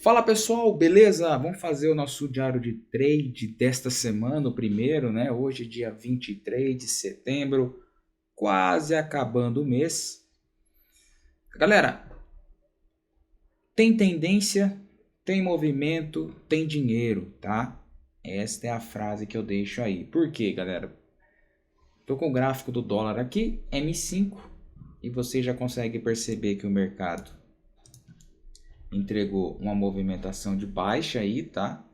Fala pessoal, beleza? Vamos fazer o nosso diário de trade desta semana, o primeiro, né? Hoje, dia 23 de setembro, quase acabando o mês. Galera, tem tendência, tem movimento, tem dinheiro, tá? Esta é a frase que eu deixo aí. Por quê, galera? Tô com o gráfico do dólar aqui, M5, e você já consegue perceber que o mercado entregou uma movimentação de baixa aí, tá?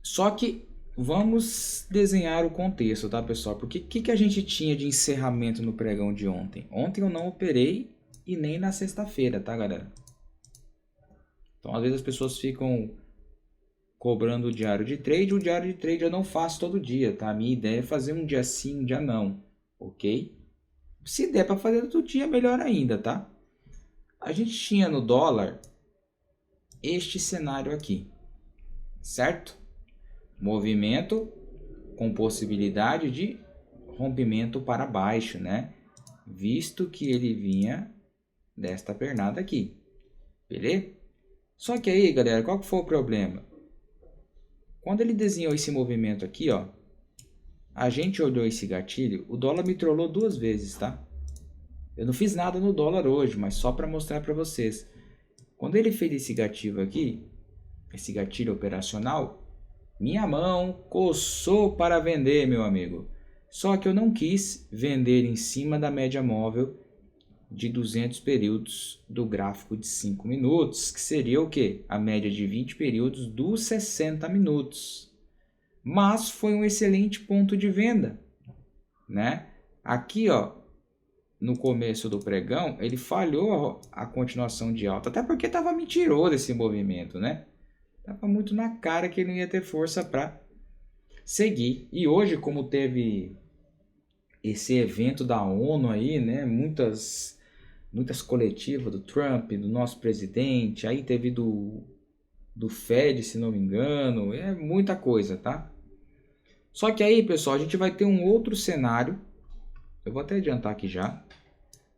Só que vamos desenhar o contexto, tá, pessoal? Porque o que a gente tinha de encerramento no pregão de ontem? Ontem eu não operei e nem na sexta-feira, tá, galera? Então, às vezes as pessoas ficam cobrando o diário de trade. O diário de trade eu não faço todo dia, tá? A minha ideia é fazer um dia sim, um dia não, ok? Se der para fazer todo dia, melhor ainda, tá? A gente tinha no dólar este cenário aqui, certo? Movimento com possibilidade de rompimento para baixo, né? Visto que ele vinha desta pernada aqui, beleza? Só que aí, galera, qual que foi o problema? Quando ele desenhou esse movimento aqui, ó, a gente olhou esse gatilho, o dólar me trollou duas vezes, tá? Eu não fiz nada no dólar hoje, mas só para mostrar para vocês. Quando ele fez esse gatilho aqui, esse gatilho operacional, minha mão coçou para vender, meu amigo. Só que eu não quis vender em cima da média móvel de 200 períodos do gráfico de 5 minutos, que seria o quê? A média de 20 períodos dos 60 minutos. Mas foi um excelente ponto de venda, né? Aqui, ó, no começo do pregão, ele falhou a continuação de alta, até porque estava mentiroso esse movimento, né? Tava muito na cara que ele não ia ter força para seguir. E hoje, como teve esse evento da ONU aí, né? Muitas coletivas do Trump, do nosso presidente, aí teve do Fed, se não me engano, é muita coisa, tá? Só que aí, pessoal, a gente vai ter um outro cenário. Eu vou até adiantar aqui já.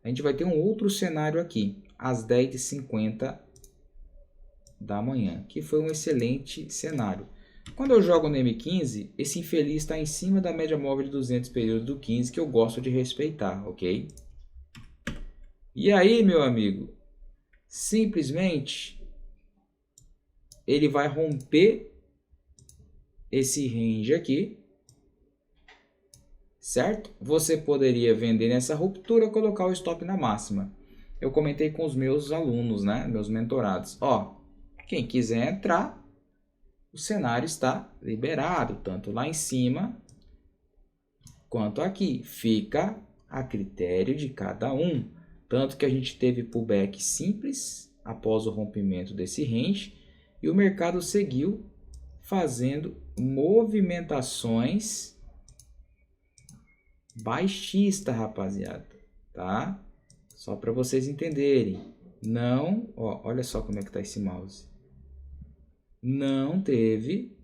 A gente vai ter um outro cenário aqui, às 10h50 da manhã, que foi um excelente cenário. Quando eu jogo no M15, esse infeliz está em cima da média móvel de 200 períodos do 15, que eu gosto de respeitar, ok? E aí, meu amigo, simplesmente ele vai romper esse range aqui, certo? Você poderia vender nessa ruptura, colocar o stop na máxima. Eu comentei com os meus alunos, né, meus mentorados. Ó, quem quiser entrar, o cenário está liberado, tanto lá em cima quanto aqui. Fica a critério de cada um. Tanto que a gente teve pullback simples após o rompimento desse range e o mercado seguiu fazendo movimentações baixistas, rapaziada, tá? Só para vocês entenderem. Não, ó, olha só como é que tá esse mouse. Não teve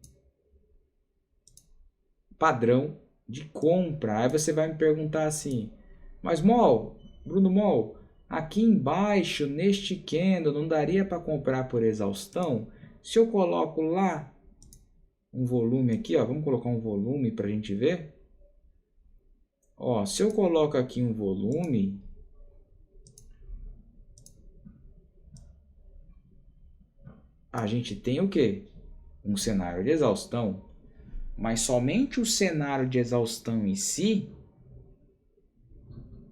padrão de compra. Aí você vai me perguntar assim, mas Bruno Mol, aqui embaixo neste candle não daria para comprar por exaustão? Se eu coloco lá um volume aqui, ó, vamos colocar um volume para a gente ver. Ó, se eu coloco aqui um volume, a gente tem o quê? Um cenário de exaustão. Mas somente o cenário de exaustão em si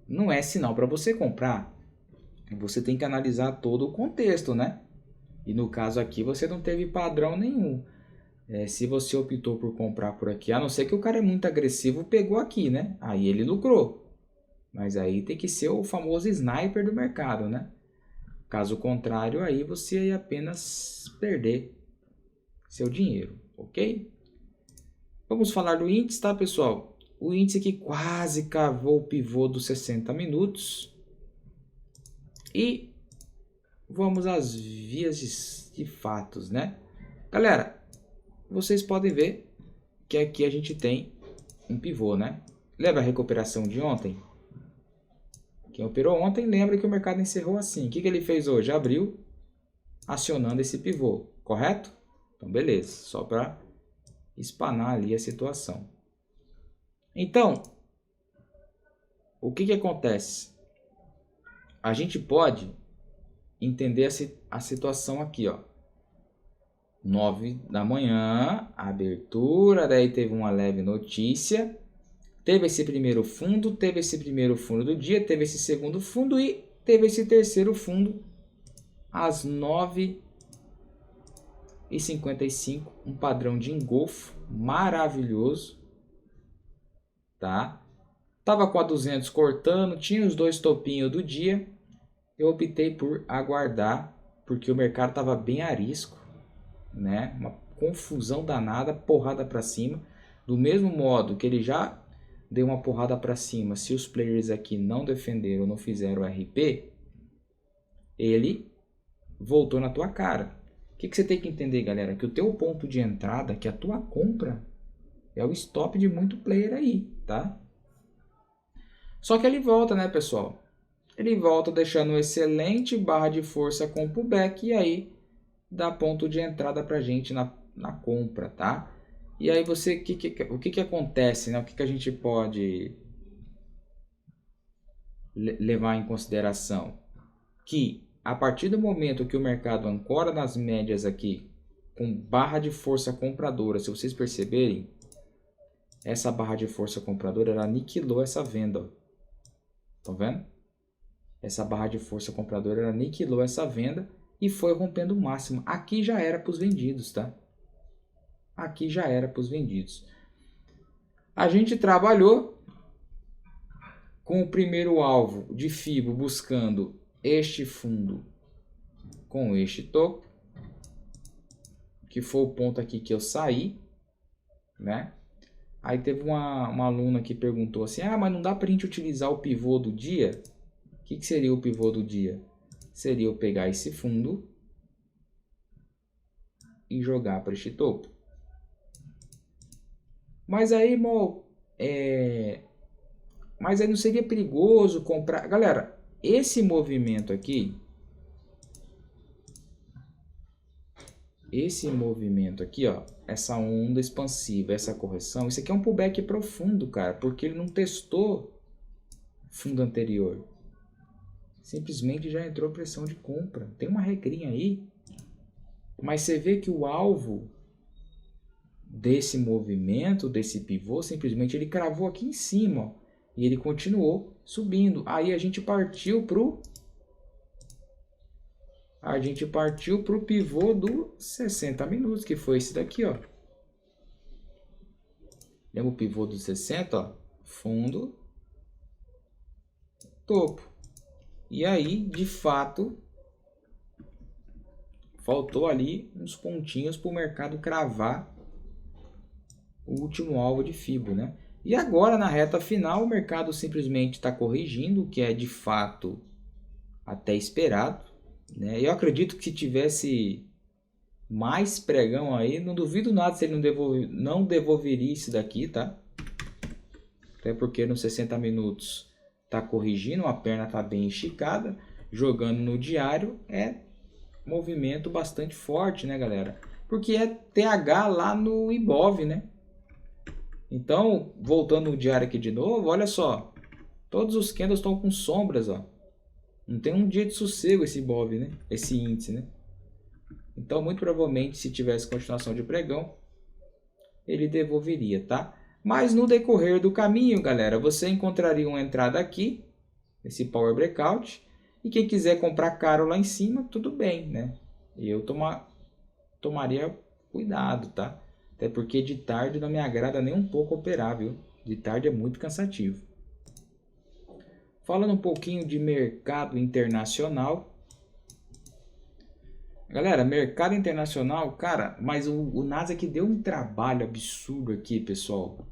não é sinal para você comprar. Você tem que analisar todo o contexto, né? E no caso aqui você não teve padrão nenhum. Se você optou por comprar por aqui, a não ser que o cara é muito agressivo, pegou aqui, né? Aí ele lucrou. Mas aí tem que ser o famoso sniper do mercado, né? Caso contrário, aí você ia apenas perder seu dinheiro, ok? Vamos falar do índice, tá, pessoal? O índice aqui quase cavou o pivô dos 60 minutos. E vamos às vias de fatos, né? Galera, vocês podem ver que aqui a gente tem um pivô, né? Lembra a recuperação de ontem? Quem operou ontem lembra que o mercado encerrou assim. O que ele fez hoje? Abriu acionando esse pivô, correto? Então, beleza, só para espanar ali a situação. Então, o que acontece? A gente pode entender a situação aqui, ó. 9 da manhã, abertura, daí teve uma leve notícia, teve esse primeiro fundo do dia, teve esse segundo fundo e teve esse terceiro fundo às 9h55, um padrão de engolfo maravilhoso, tá? Tava com a 200 cortando, tinha os dois topinhos do dia, eu optei por aguardar, porque o mercado tava bem arisco, né? Uma confusão danada, porrada para cima, do mesmo modo que ele já deu uma porrada para cima, se os players aqui não defenderam, não fizeram RP, ele voltou na tua cara. O que você tem que entender, galera? Que o teu ponto de entrada, que a tua compra, é o stop de muito player aí, tá? Só que ele volta, né, pessoal? Ele volta deixando um excelente barra de força com o pullback e aí dá ponto de entrada pra gente na compra, tá? E aí você, o que acontece, né? O que a gente pode levar em consideração? Que a partir do momento que o mercado ancora nas médias aqui, com barra de força compradora, se vocês perceberem, essa barra de força compradora, ela aniquilou essa venda. Estão vendo? Essa barra de força compradora, ela aniquilou essa venda e foi rompendo o máximo. Aqui já era para os vendidos, tá? Aqui já era para os vendidos. A gente trabalhou com o primeiro alvo de FIBO buscando este fundo com este topo, que foi o ponto aqui que eu saí, né? Aí teve uma aluna que perguntou assim, mas não dá para a gente utilizar o pivô do dia? O que seria o pivô do dia? Seria eu pegar esse fundo e jogar para este topo. Mas aí, mas aí não seria perigoso comprar? Galera, esse movimento aqui, ó, essa onda expansiva, essa correção, isso aqui é um pullback profundo, cara, porque ele não testou fundo anterior. Simplesmente já entrou pressão de compra. Tem uma regrinha aí, mas você vê que o alvo desse movimento, desse pivô, simplesmente ele cravou aqui em cima, ó, e ele continuou subindo. Aí a gente partiu pro pivô do 60 minutos, que foi esse daqui, ó. Lembra o pivô do 60, ó? Fundo, topo. E aí, de fato, faltou ali uns pontinhos para o mercado cravar o último alvo de FIBO, né? E agora, na reta final, o mercado simplesmente está corrigindo, o que é de fato até esperado, né? Eu acredito que se tivesse mais pregão aí, não duvido nada se ele não devolveria isso daqui, tá? Até porque nos 60 minutos tá corrigindo, a perna tá bem esticada, jogando no diário é movimento bastante forte, né, galera? Porque é TH lá no Ibov, né? Então, voltando no diário aqui de novo, olha só, todos os candles estão com sombras, ó. Não tem um dia de sossego esse Ibov, né? Esse índice, né? Então, muito provavelmente, se tivesse continuação de pregão, ele devolveria, tá? Mas no decorrer do caminho, galera, você encontraria uma entrada aqui, esse Power Breakout, e quem quiser comprar caro lá em cima, tudo bem, né? Eu tomaria cuidado, tá? Até porque de tarde não me agrada nem um pouco operar, viu? De tarde é muito cansativo. Falando um pouquinho de mercado internacional. Galera, mercado internacional, cara, mas o Nasdaq deu um trabalho absurdo aqui, pessoal.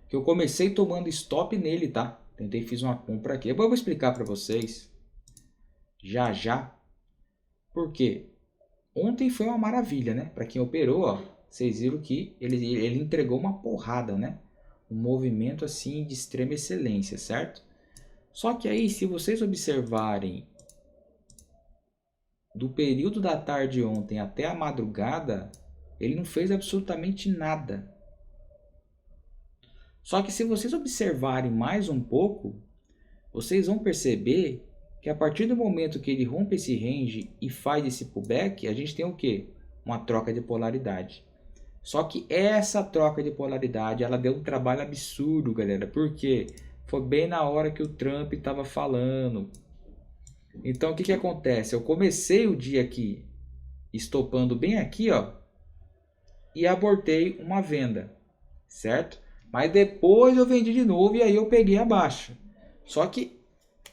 Que eu comecei tomando stop nele, tá? Fiz uma compra aqui. Depois eu vou explicar para vocês. Já. Por quê? Ontem foi uma maravilha, né? Para quem operou, ó, vocês viram que ele entregou uma porrada, né? Um movimento assim de extrema excelência, certo? Só que aí, se vocês observarem do período da tarde ontem até a madrugada, ele não fez absolutamente nada. Só que se vocês observarem mais um pouco, vocês vão perceber que a partir do momento que ele rompe esse range e faz esse pullback, a gente tem o quê? Uma troca de polaridade. Só que essa troca de polaridade, ela deu um trabalho absurdo, galera. Por quê? Foi bem na hora que o Trump estava falando. Então, o que acontece? Eu comecei o dia aqui, estopando bem aqui, ó, e abortei uma venda, certo? Mas depois eu vendi de novo e aí eu peguei a baixa. Só que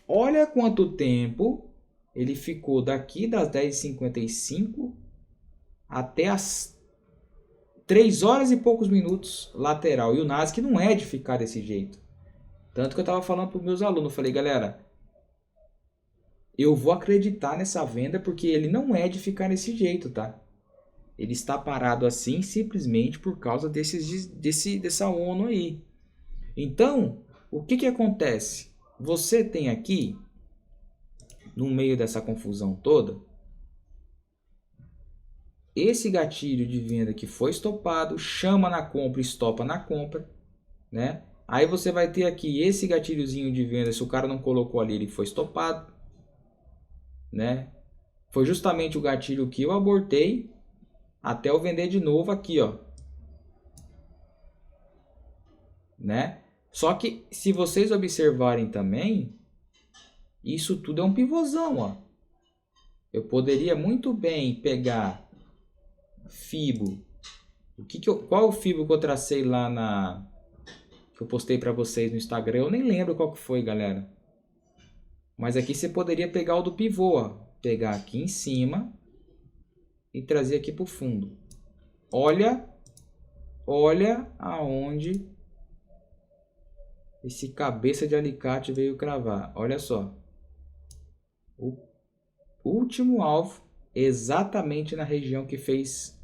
olha quanto tempo ele ficou daqui das 10h55 até as 3 horas e poucos minutos lateral. E o Nasdaq não é de ficar desse jeito. Tanto que eu estava falando para os meus alunos, eu falei, galera, eu vou acreditar nessa venda porque ele não é de ficar desse jeito, tá? Ele está parado assim simplesmente por causa dessa ONU aí. Então, o que acontece? Você tem aqui, no meio dessa confusão toda, esse gatilho de venda que foi estopado, chama na compra, estopa na compra, né? Aí você vai ter aqui esse gatilhozinho de venda, se o cara não colocou ali, ele foi estopado, né? Foi justamente o gatilho que eu abortei até eu vender de novo aqui, ó. Né? Só que se vocês observarem também, isso tudo é um pivôzão, ó. Eu poderia muito bem pegar Fibo. Qual é o Fibo que eu tracei lá que eu postei para vocês no Instagram? Eu nem lembro qual que foi, galera. Mas aqui você poderia pegar o do pivô, ó. Pegar aqui em cima e trazer aqui para o fundo. Olha aonde esse cabeça de alicate veio cravar. Olha só. O último alvo exatamente na região que fez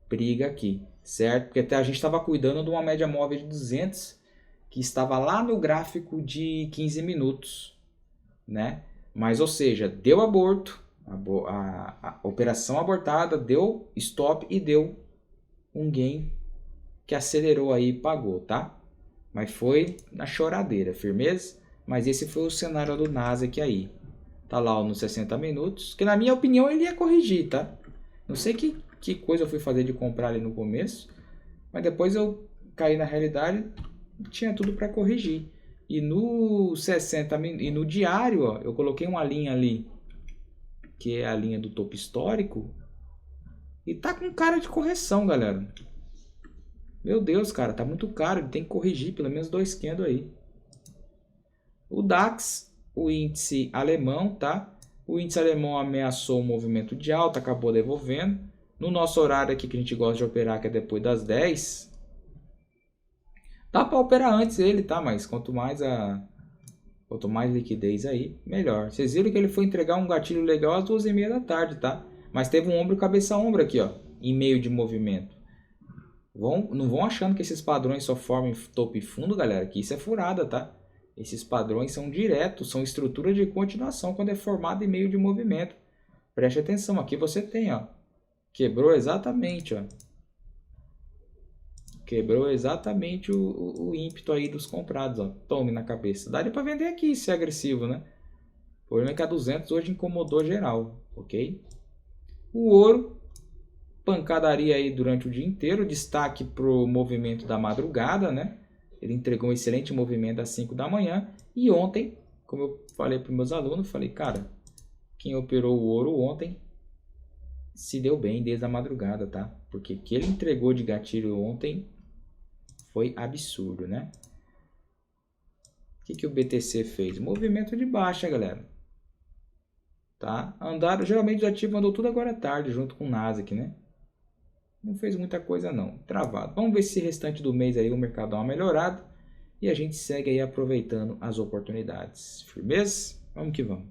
briga aqui, certo? Porque até a gente estava cuidando de uma média móvel de 200 que estava lá no gráfico de 15 minutos, né? Mas, ou seja, deu aborto, a operação abortada, deu stop e deu um gain que acelerou aí e pagou, tá? Mas foi na choradeira, firmeza? Mas esse foi o cenário do Nasdaq aí. Tá lá ó, nos 60 minutos, que na minha opinião ele ia corrigir, tá? Não sei que coisa eu fui fazer de comprar ali no começo, mas depois eu caí na realidade, tinha tudo para corrigir. E no 60 e no diário, ó, eu coloquei uma linha ali, que é a linha do topo histórico, e tá com cara de correção, galera. Meu Deus, cara, tá muito caro, ele tem que corrigir pelo menos 2 candles aí. O DAX, o índice alemão, tá? O índice alemão ameaçou o movimento de alta, acabou devolvendo. No nosso horário aqui que a gente gosta de operar, que é depois das 10, dá para operar antes ele, tá? Mas quanto mais liquidez aí, melhor. Vocês viram que ele foi entregar um gatilho legal às 2h30 da tarde, tá? Mas teve um ombro cabeça a ombro aqui, ó, em meio de movimento. Não vão achando que esses padrões só formam topo e fundo, galera, que isso é furada, tá? Esses padrões são diretos, são estrutura de continuação quando é formado em meio de movimento. Preste atenção, aqui você tem, ó, quebrou exatamente, ó. Quebrou exatamente o ímpeto aí dos comprados, ó. Tome na cabeça. Daria para vender aqui se é agressivo, né? O problema é que a 200 hoje incomodou geral, ok? O ouro, pancadaria aí durante o dia inteiro. Destaque pro movimento da madrugada, né? Ele entregou um excelente movimento às 5 da manhã. E ontem, como eu falei para meus alunos, falei, cara, quem operou o ouro ontem se deu bem desde a madrugada, tá? Porque o que ele entregou de gatilho ontem foi absurdo, né? O que o BTC fez? Movimento de baixa, galera. Tá? Geralmente o ativo andou tudo agora à tarde, junto com o Nasdaq, né? Não fez muita coisa não, travado. Vamos ver se restante do mês aí o mercado dá uma melhorada e a gente segue aí aproveitando as oportunidades. Firmeza? Vamos que vamos.